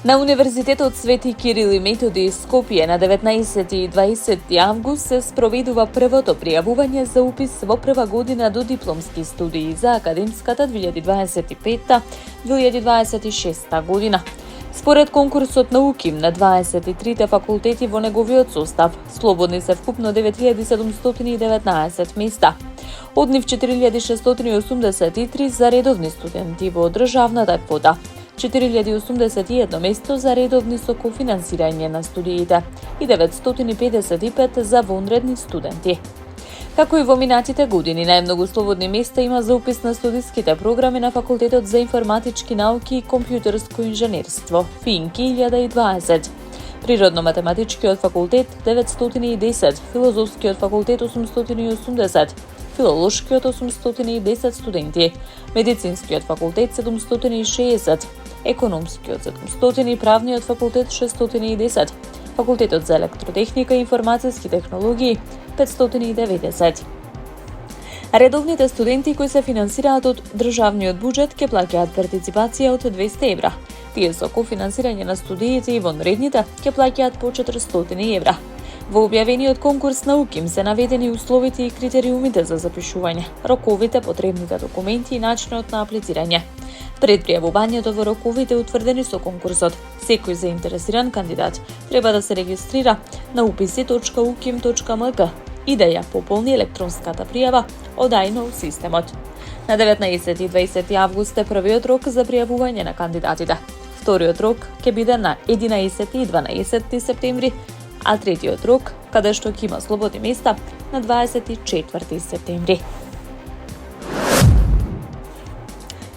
На Универзитетот Свети Кирил и Методи Скопје на 19 и 20 август се спроведува првото пријавување за упис во прва година до дипломски студии за академската 2025-2026 година. Според конкурсот на УКИМ на 23 факултети во неговиот состав, слободни се вкупно 9719 места. Од нив 4683 за редовни студенти во државната квота, 4081 место за редовни со кофинансирање на студиите и 955 за вонредни студенти. Како и во минатите години, најмногу слободни места има за упис на студиските програми на Факултетот за информатички науки и компјутерско инженерство, ФИНКИ 1020, Природно-математичкиот факултет 910, Филозофскиот факултет 880, Филолошкиот 810 студенти, Медицинскиот факултет 760, Економскиот 700 и Правниот факултет 610, Факултетот за електротехника и информацијски технологии 590. Редовните студенти кои се финансираат од државниот буџет ќе плаќаат партиципација од 200 евра. Тие со кофинансирање на студиите и вонредните ќе плаќаат по 400 евра. Во објавениот конкурс на УКИМ се наведени условите и критериумите за запишување, роковите, потребните документи и начинот на аплицирање. Пред пријавувањето во роковите утврдени со конкурсот, секој заинтересиран кандидат треба да се регистрира на upisi.ukim.mk и да ја пополни електронската пријава одајно у системот. На 19 и 20 август е првиот рок за пријавување на кандидатите. Вториот рок ќе биде на 11 и 12 септември, а третиот рок, каде што ќе има слободни места, на 24 септември.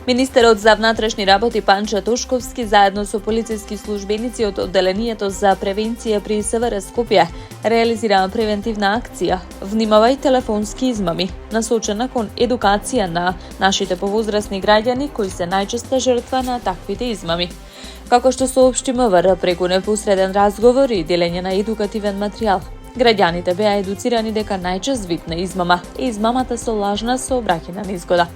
Министерот за внатрешни работи Панче Тошковски заедно со полициски службеници од Одделението за превенција при СВР Скопје реализираа превентивна акција "Внимавај телефонски измами", насочена кон едукација на нашите повозрасни граѓани кои се најчеста жртва на таквите измами. Како што соопшти МВР преку непосреден разговор и делење на едукативен материјал, граѓаните беа едуцирани дека најчест вид на измама е измамата со лажна сообраќајна незгода,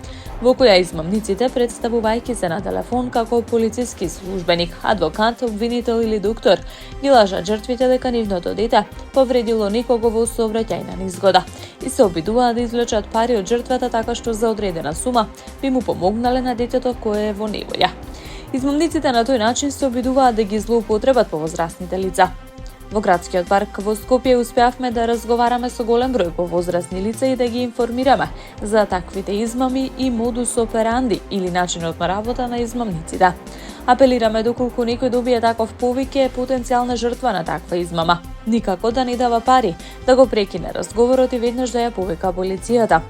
во која измамниците, представувајќи се на телефон како полициски службеник, адвокат, обвинител или доктор, ги лажат жртвите дека нивното дете повредило некого во сообраќајна незгода и се обидуваат да извлечат пари од жртвата така што за одредена сума би му помогнале на детето кое е во неволја. Измамниците на тој начин се обидуваат да ги злоупотребат повозрасните лица. Во градскиот парк во Скопје успеавме да разговараме со голем број повозрасни лица и да ги информираме за таквите измами и модус операнди или начинот на работа на измамниците. Апелираме доколку некој добие таков повик е потенцијална жртва на таква измама, никако да не дава пари, да го прекине разговорот и веднаш да ја повика полицијата,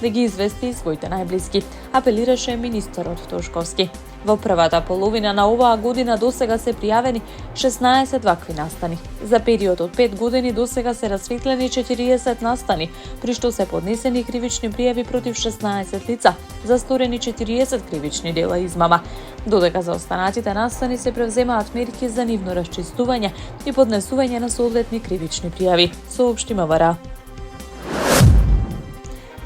да ги извести своите најблиски, апелираше министерот Тошковски. Во првата половина на оваа година досега се пријавени 16 вакви настани. За период од 5 години досега се расветлени 40 настани, при што се поднесени кривични пријави против 16 лица за сторени 40 кривични дела измама, додека за останатите настани се превземаат мерки за нивно расчистување и поднесување на соодветни кривични пријави, соопшти МВР.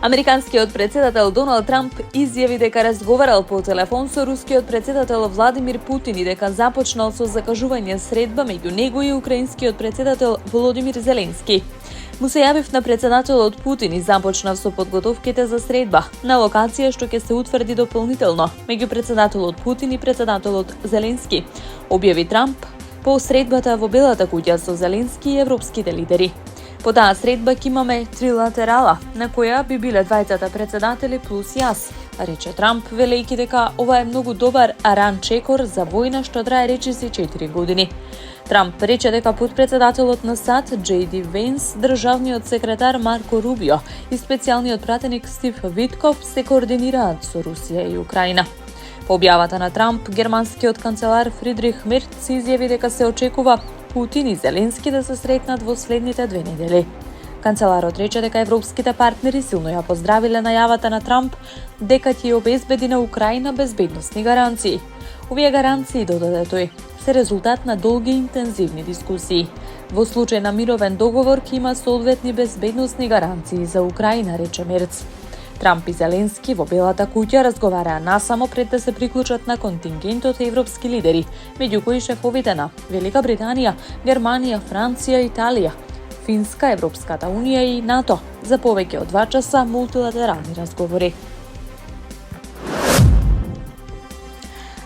Американскиот председател Доналд Трамп изјави дека разговарал по телефон со рускиот председател Владимир Путин и дека започнал со закажување средба меѓу него и украинскиот председател Володимир Зеленски. Му се јавив на председателот Путин и започнав со подготовките за средба на локација што ќе се утврди дополнително меѓу председателот Путин и председателот Зеленски, објави Трамп по средбата во Белата куќа со Зеленски и европските лидери. По таа средба ќе имаме трилатерала, на која би биле двајцата председатели плюс јас, рече Трамп, велејќи дека ова е многу добар ран чекор за војна што трае речиси 4 години. Трамп рече дека потпредседателот на САД J.D. Венс, државниот секретар Марко Рубио и специјалниот пратеник Стив Витков се координираат со Русија и Украина. По објавата на Трамп, германскиот канцелар Фридрих Мерц изјави дека се очекува Путин и Зеленски да се сретнат во следните 2 недели. Канцеларот рече дека европските партнери силно ја поздравиле најавата на Трамп дека ќе обезбеди на Украина безбедносни гаранции. Овие гаранции, додаде тој, се резултат на долги и интензивни дискусии. Во случај на мировен договор ќе има соодветни безбедносни гаранции за Украина, рече Мерц. Трамп и Зеленски во Белата куќа разговараа насамо пред да се приклучат на контингентот европски лидери, меѓу кои шефовите на Велика Британија, Германија, Франција, Италија, Финска, Европската унија и НАТО за повеќе од 2 часа мултилатерални разговори.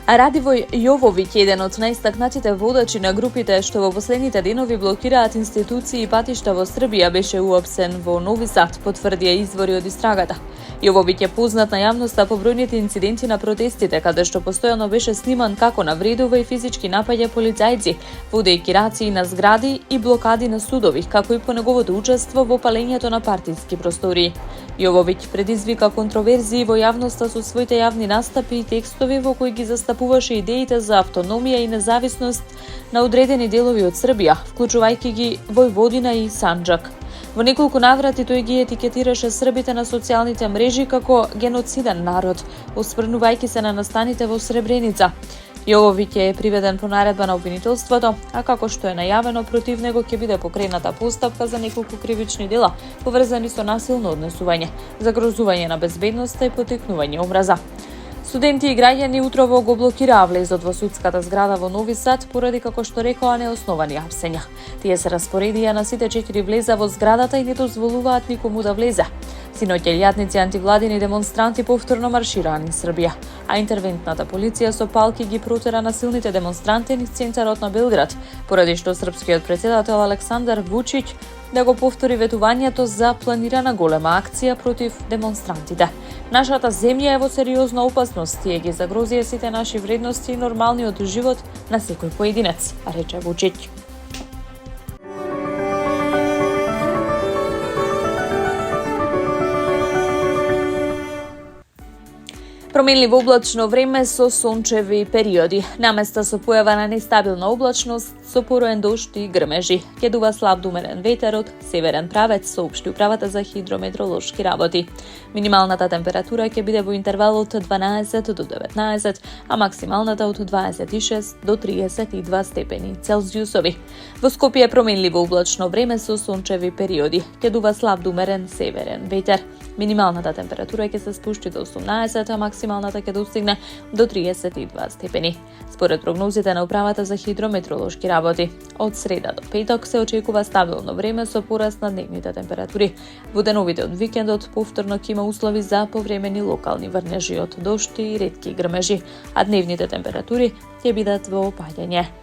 Радивој Јововиќ, еден од најстакнатите водачи на групите што во последните денови блокираат институции и патишта во Србија, беше уапсен во Нови Сад, потврдија извори од истрагата. Јововиќ е познат на јавноста по бројните инциденти на протестите, каде што постојано беше сниман како навредува и физички напаѓа полицајци, водејќи рации на згради и блокади на судови, како и по неговото учество во палењето на партиски простории. Јововиќ предизвика контроверзии во јавноста со своите јавни настапи и текстови во кои ги застапуваше идеите за автономија и независност на одредени делови од Србија, вклучувајќи ги Војводина и Санџак. Во неколку наврати тој ги етикетираше србите на социјалните мрежи како геноциден народ, осврнувајќи се на настаните во Сребреница. Јововиќ е приведен по наредба на обвинителството, а како што е најавено, против него ќе биде покрената постапка за неколку кривични дела, поврзани со насилно однесување, загрозување на безбедноста и поттикнување омраза. Студенти и граѓани утрово го блокираа влезот во судската зграда во Нови Сад поради, како што рекоа, неосновани апсења. Тие се распоредија на сите 4 влеза во зградата и не дозволуваат никому да влезе. Синоќа илјадници антивладини демонстранти повторно маршираа низ Србија, а интервентната полиција со палки ги протера насилните демонстранти низ центарот на Белград, поради што српскиот председател Александар Вучиќ да го повтори ветувањето за планирана голема акција против демонстрантите. Нашата земја е во сериозна опасност, тие ги загрозија сите наши вредности и нормалниот живот на секој поединец, рече Вучиќ. Променливо облачно време со сончеви периоди. Наместа со појава на нестабилна облачност, со пороен дожд и грмежи. Ќе дува слаб до умерен ветер од северен правец, соопшти управата за хидрометеоролошки работи. Минималната температура ќе биде во интервал од 12 до 19, а максималната од 26 до 32 степени Целзиусови. Во Скопје променливо облачно време со сончеви периоди. Ќе дува слаб до умерен северен ветер. Минималната температура ќе се спушти до 18, а максималната ќе достигне до 32 степени. Според прогнозите на управата за хидрометеоролошки работи, од среда до петок се очекува стабилно време со пораст на дневните температури. Во деновите од викендот повторно ќе има услови за повремени локални врнежи од дожд и ретки грмежи, а дневните температури ќе бидат во опаѓање.